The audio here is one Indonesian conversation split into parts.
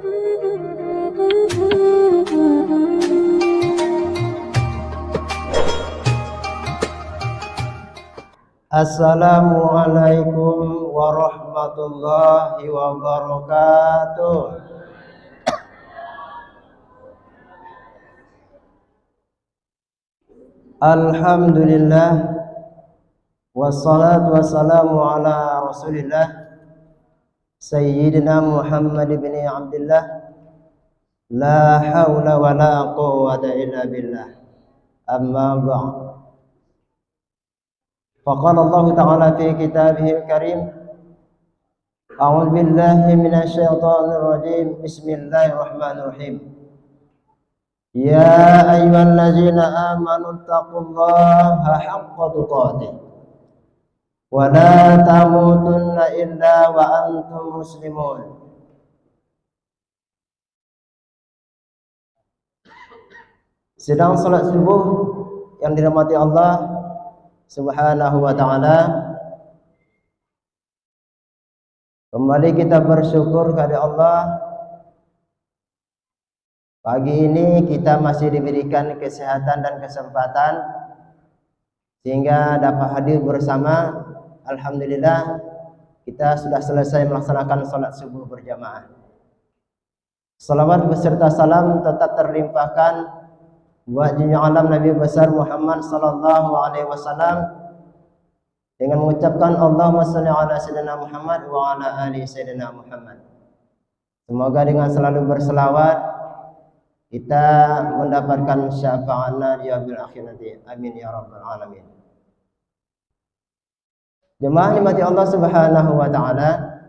Assalamualaikum warahmatullahi wabarakatuh. Alhamdulillah, wassalatu wassalamu ala rasulillah Sayyidina Muhammad bin Abdullah, la hawla wa la quwwata illa billah. Amma ba'd. Faqala Allah Ta'ala fi kitabihil karim, a'udzu billahi minasy syaithanir rajim. Bismillahirrahmanirrahim. Ya ayyuhallazina amanu taqullaha haqqa tuqatih wa la tamutunna illa wa antum muslimun. Sedang salat subuh yang dirahmati Allah Subhanahu wa ta'ala, kembali kita bersyukur kepada Allah. Pagi ini kita masih diberikan kesehatan dan kesempatan sehingga dapat hadir bersama. Alhamdulillah, kita sudah selesai melaksanakan salat subuh berjamaah. Salawat beserta salam tetap terlimpahkan buat junjungan alam Nabi besar Muhammad sallallahu alaihi wasallam dengan mengucapkan Allahumma shalli ala sayyidina Muhammad wa ala ali sayyidina Muhammad. Semoga dengan selalu berselawat kita mendapatkan syafaatnya di yaumil akhir nanti. Amin ya rabbal alamin. Jemaah nikmati Allah Subhanahu wa taala,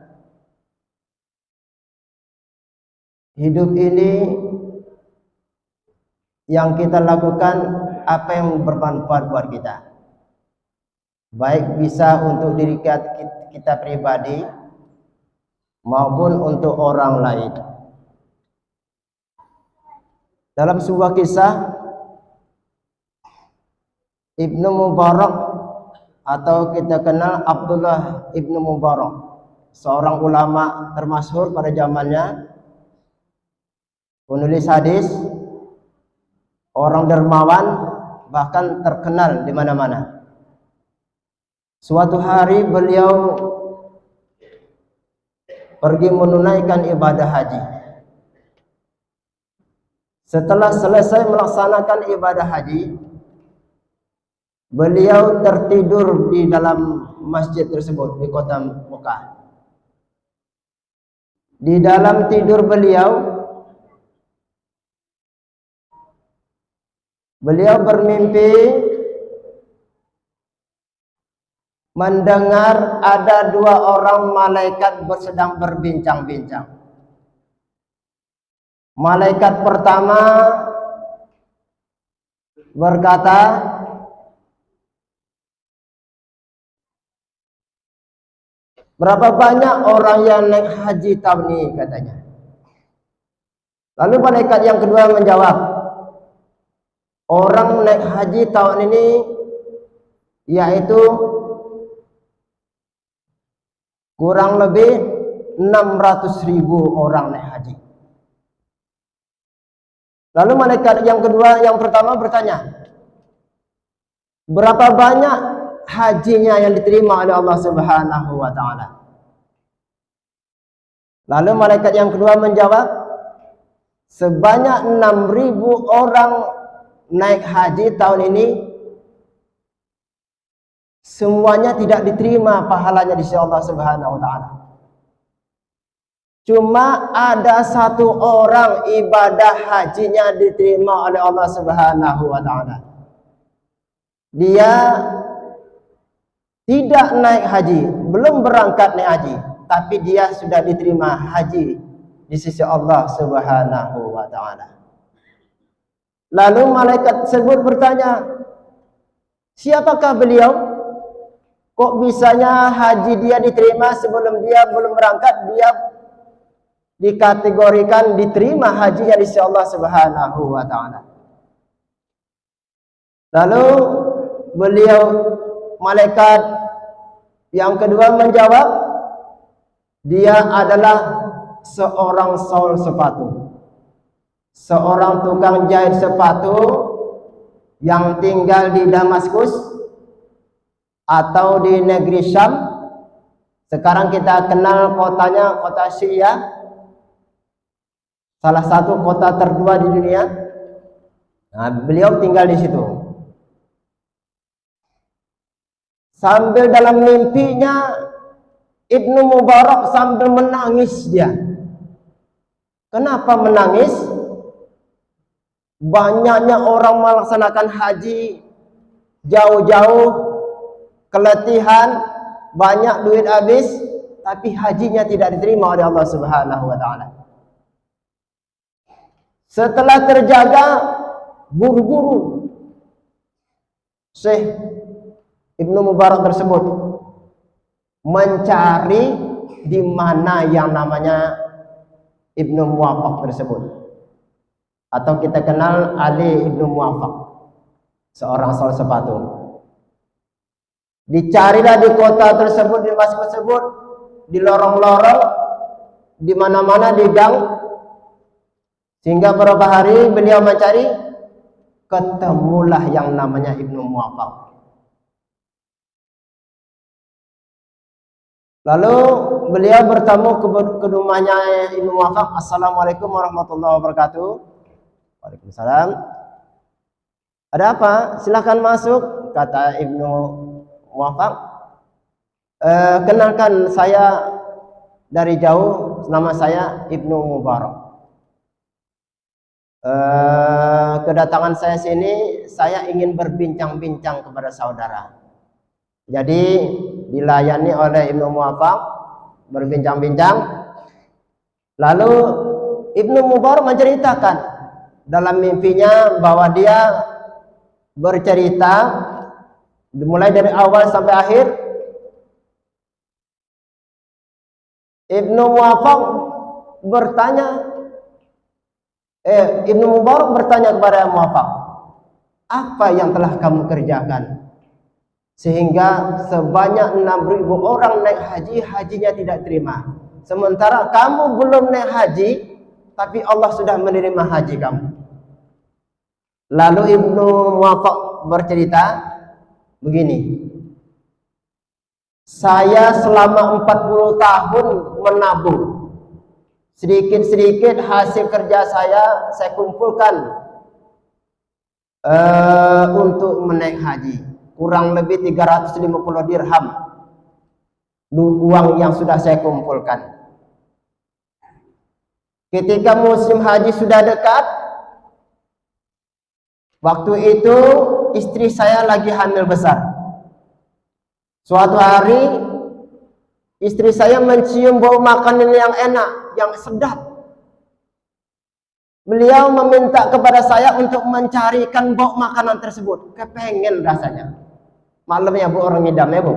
hidup ini yang kita lakukan apa yang bermanfaat buat kita, baik bisa untuk diri kita pribadi maupun untuk orang lain. Dalam sebuah kisah, Ibnu Mubarak atau kita kenal Abdullah Ibnu Mubarak, seorang ulama termasyhur pada zamannya, penulis hadis, orang dermawan, bahkan terkenal di mana-mana. Suatu hari beliau pergi menunaikan ibadah haji. Setelah selesai melaksanakan ibadah haji, beliau tertidur di dalam masjid tersebut di kota Mekah. Di dalam tidur beliau bermimpi mendengar ada dua orang malaikat sedang berbincang-bincang. Malaikat pertama berkata, berapa banyak orang yang naik haji tahun ini, katanya. Lalu malaikat yang kedua menjawab, orang naik haji tahun ini yaitu kurang lebih 600.000 orang naik haji. Lalu malaikat yang kedua, yang pertama bertanya, berapa banyak hajinya yang diterima oleh Allah Subhanahu wa ta'ala? Lalu malaikat yang kedua menjawab, sebanyak 6.000 orang naik haji tahun ini, semuanya tidak diterima pahalanya di sisi Allah Subhanahu wa ta'ala. Cuma ada satu orang ibadah hajinya diterima oleh Allah Subhanahu wa ta'ala. Dia tidak naik haji, belum berangkat naik haji, tapi dia sudah diterima haji di sisi Allah Subhanahu wa ta'ala. Lalu malaikat tersebut bertanya, siapakah beliau? Kok bisanya haji dia diterima sebelum dia belum berangkat, dia dikategorikan diterima hajinya di sisi Allah Subhanahu wa ta'ala. Lalu beliau, malaikat yang kedua menjawab, dia adalah seorang sol sepatu, seorang tukang jahit sepatu yang tinggal di Damaskus atau di negeri Syam. Sekarang kita kenal kotanya kota Syria, salah satu kota tertua di dunia. Nah, beliau tinggal di situ. Sambil dalam mimpinya Ibnu Mubarak sambil menangis dia. Kenapa menangis? Banyaknya orang melaksanakan haji jauh-jauh, keletihan, banyak duit habis, tapi hajinya tidak diterima oleh Allah Subhanahu wa taala. Setelah terjaga, buru-buru Syekh Ibnu Mubarak tersebut mencari di mana yang namanya Ibnu Muwafaq tersebut, atau kita kenal Ali Ibnu Muwafaq, seorang sol sepatu. Dicarilah di kota tersebut, di masjid tersebut, di lorong-lorong, di mana-mana, di gang, sehingga beberapa hari beliau mencari, ketemulah yang namanya Ibnu Muwafaq. Lalu beliau bertemu ke rumahnya Ibnu Muwafaq. Assalamualaikum warahmatullahi wabarakatuh. Waalaikumsalam. Ada apa? Silahkan masuk, kata Ibnu Muwafaq. Kenalkan, saya dari jauh, nama saya Ibnu Mubarak. Kedatangan saya sini, saya ingin berbincang-bincang kepada saudara. Jadi dilayani oleh Ibnu Muwafaq, berbincang-bincang. Lalu Ibnu Mubarak menceritakan dalam mimpinya bahwa dia bercerita dimulai dari awal sampai akhir. Ibnu Muwafaq bertanya, Ibnu Mubarak bertanya kepada Muwafaq, apa yang telah kamu kerjakan sehingga sebanyak 6.000 orang naik haji, hajinya tidak terima, sementara kamu belum naik haji tapi Allah sudah menerima haji kamu. Lalu Ibnu Muwafaq bercerita begini, saya selama 40 tahun menabung, sedikit-sedikit hasil kerja saya kumpulkan untuk menaik haji. Kurang lebih 350 dirham uang yang sudah saya kumpulkan. Ketika musim haji sudah dekat, waktu itu istri saya lagi hamil besar. Suatu hari istri saya mencium bau makanan yang enak, yang sedap. Beliau meminta kepada saya untuk mencarikan bau makanan tersebut. Kepengen rasanya. Malamnya Bu, orang ngidam ya Bu.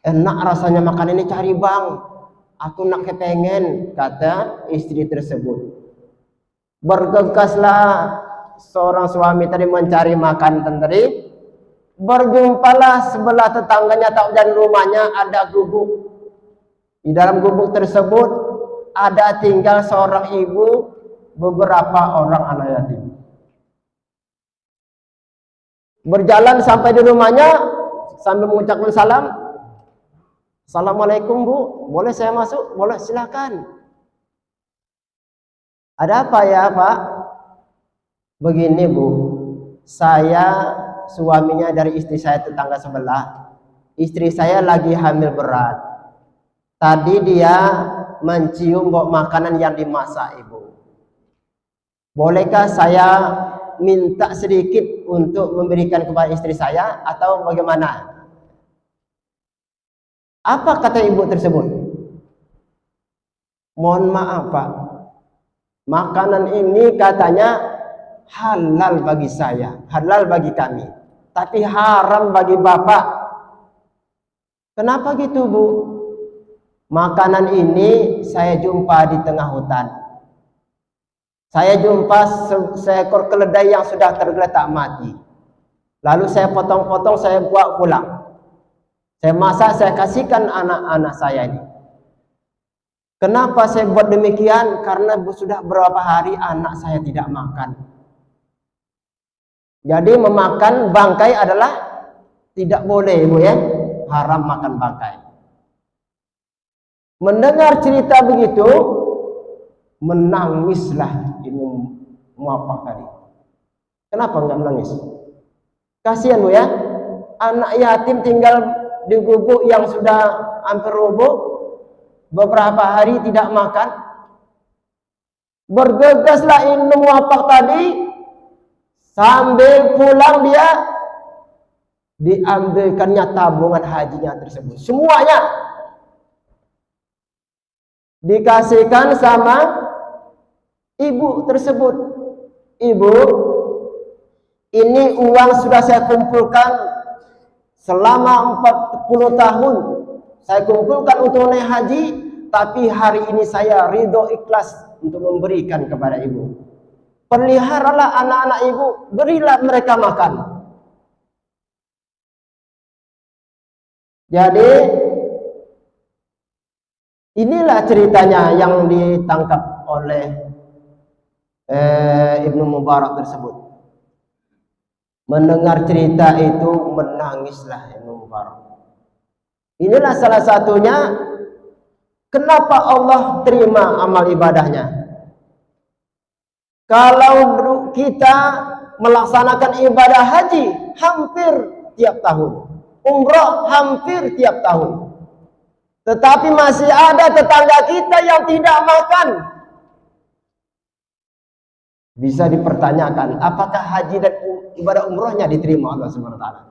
Enak rasanya makan ini, cari bang. Aku nak kepengen, kata istri tersebut. Bergegaslah seorang suami tadi mencari makan tadi. Berjumpalah sebelah tetangganya atau dari rumahnya ada gubuk. Di dalam gubuk tersebut ada tinggal seorang ibu, beberapa orang anak yatim. Berjalan sampai di rumahnya sambil mengucapkan salam. Assalamualaikum Bu, boleh saya masuk? Boleh, silakan. Ada apa ya Pak? Begini Bu, saya suaminya dari istri saya tetangga sebelah. Istri saya lagi hamil berat. Tadi dia mencium bau makanan yang dimasak Ibu. Bolehkah saya minta sedikit untuk memberikan kepada istri saya atau bagaimana? Apa kata ibu tersebut? Mohon maaf Pak, makanan ini katanya halal bagi saya, halal bagi kami, tapi haram bagi Bapak. Kenapa gitu Bu? Makanan ini saya jumpa di tengah hutan. Saya jumpa seekor keledai yang sudah tergeletak mati. Lalu saya potong-potong, saya bawa pulang. Saya masak, saya kasihkan anak-anak saya ini. Kenapa saya buat demikian? Karena sudah berapa hari anak saya tidak makan. Jadi memakan bangkai adalah tidak boleh, Ibu ya. Haram makan bangkai. Mendengar cerita begitu, menangislah Ibu Muwaffaq tadi. Kenapa enggak menangis? Kasihan, Bu ya. Anak yatim tinggal di gubuk yang sudah hampir roboh. Beberapa hari tidak makan. Bergegaslah Ibnu Muwaffaq tadi. Sambil pulang dia diambilkannya tabungan hajinya tersebut. Semuanya dikasihkan sama ibu tersebut. Ibu, ini uang sudah saya kumpulkan selama 40 tahun. Saya kumpulkan untuk naik haji, tapi hari ini saya ridho ikhlas untuk memberikan kepada ibu. Peliharalah anak-anak ibu, berilah mereka makan. Jadi inilah ceritanya yang ditangkap oleh Ibnu Mubarak tersebut. Mendengar cerita itu menangislah Ibnu Mubarak. Inilah salah satunya kenapa Allah terima amal ibadahnya. Kalau kita melaksanakan ibadah haji hampir tiap tahun, umrah hampir tiap tahun, tetapi masih ada tetangga kita yang tidak makan, bisa dipertanyakan apakah haji dan ibadah umrahnya diterima Allah Subhanahu wa taala.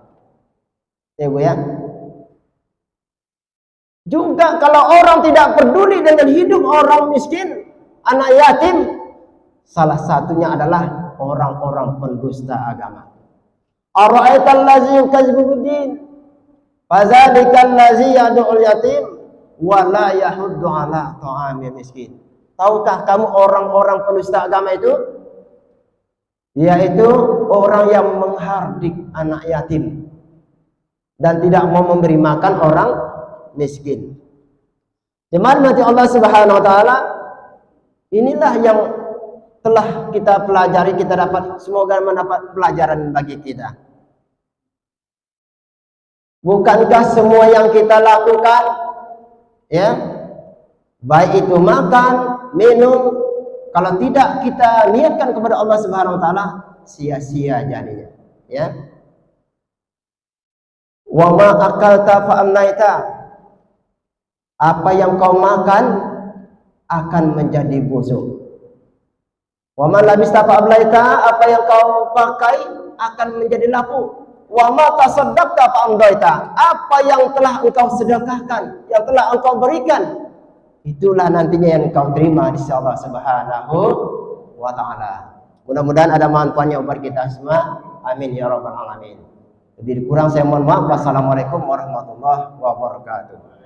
Ya Bu ya. Juga kalau orang tidak peduli dengan hidup orang miskin, anak yatim, salah satunya adalah orang-orang pendusta agama. Ara'aital ladzi yukadzibu bid-din, fadzalika allazi yad'ul yatim wa la yahuddu 'ala ta'amil miskin. Tahukah kamu orang-orang pendusta agama itu? Yaitu orang yang menghardik anak yatim dan tidak mau memberi makan orang miskin. Jemaat mati Allah Subhanahu wa taala, inilah yang telah kita pelajari, kita dapat, semoga mendapat pelajaran bagi kita. Bukankah semua yang kita lakukan, ya, baik itu makan, minum, kalau tidak kita niatkan kepada Allah Subhanahu wa taala, sia-sia jadinya, ya. Wa ma akalta fa amnaita, apa yang kau makan akan menjadi busuk. Wa ma labista fa ablaita, apa yang kau pakai akan menjadi lapu. Wa ma tasaddaqta fa amdaita, apa yang telah engkau sedekahkan, yang telah engkau berikan, itulah nantinya yang engkau terima di sisi Allah Subhanahu wa taala. Mudah-mudahan ada manfaatnya buat kita semua. Amin ya rabbal alamin. Lebih kurang saya mohon maaf. Wassalamualaikum warahmatullahi wabarakatuh.